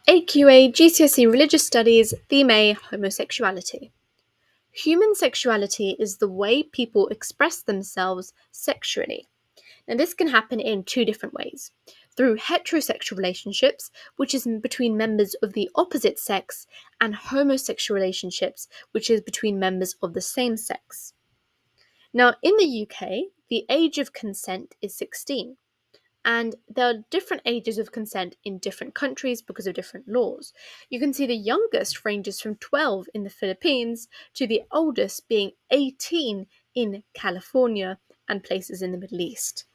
AQA GCSE Religious Studies, Theme A, Homosexuality. Human sexuality is the way people express themselves sexually. Now, this can happen in two different ways. Through heterosexual relationships, which is between members of the opposite sex, and homosexual relationships, which is between members of the same sex. Now, in the UK, the age of consent is 16. And there are different ages of consent in different countries because of different laws. You can see the youngest ranges from 12 in the Philippines to the oldest being 18 in California and places in the Middle East.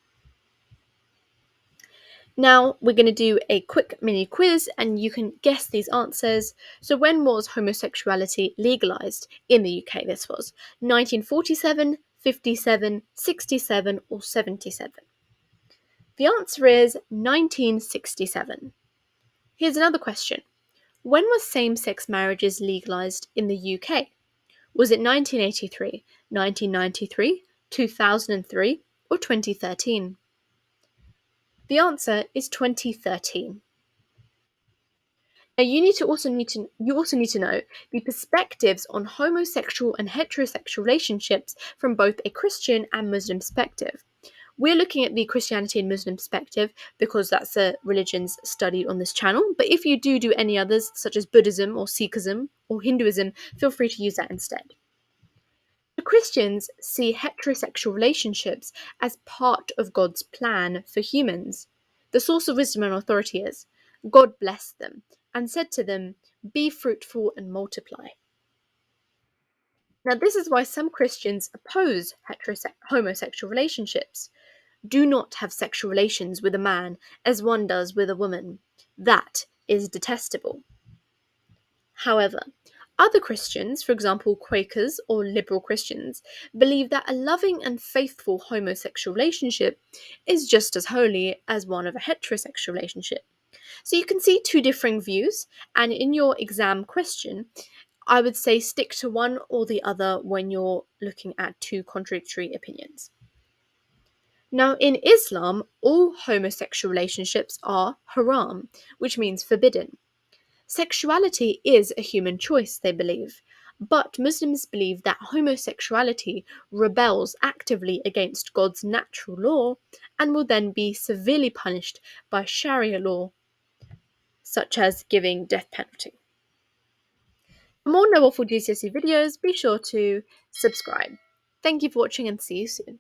Now we're going to do a quick mini quiz and you can guess these answers. So when was homosexuality legalised in the UK? This was 1947, 57, 67 or 77. The answer is 1967. Here's another question. When were same-sex marriages legalised in the UK? Was it 1983, 1993, 2003, or 2013? The answer is 2013. Now you also need to know the perspectives on homosexual and heterosexual relationships from both a Christian and Muslim perspective. We're looking at the Christianity and Muslim perspective because that's the religions studied on this channel. But if you do any others, such as Buddhism or Sikhism or Hinduism, feel free to use that instead. The Christians see heterosexual relationships as part of God's plan for humans. The source of wisdom and authority is God blessed them and said to them, "Be fruitful and multiply." Now, this is why some Christians oppose homosexual relationships. Do not have sexual relations with a man as one does with a woman. That is detestable. However, other Christians, for example Quakers or liberal Christians, believe that a loving and faithful homosexual relationship is just as holy as one of a heterosexual relationship. So you can see two differing views, and in your exam question, I would say stick to one or the other when you're looking at two contradictory opinions. Now, in Islam, all homosexual relationships are haram, which means forbidden. Sexuality is a human choice, they believe, but Muslims believe that homosexuality rebels actively against God's natural law and will then be severely punished by Sharia law, such as giving death penalty. For more Know Awful GCSE videos, be sure to subscribe. Thank you for watching and see you soon.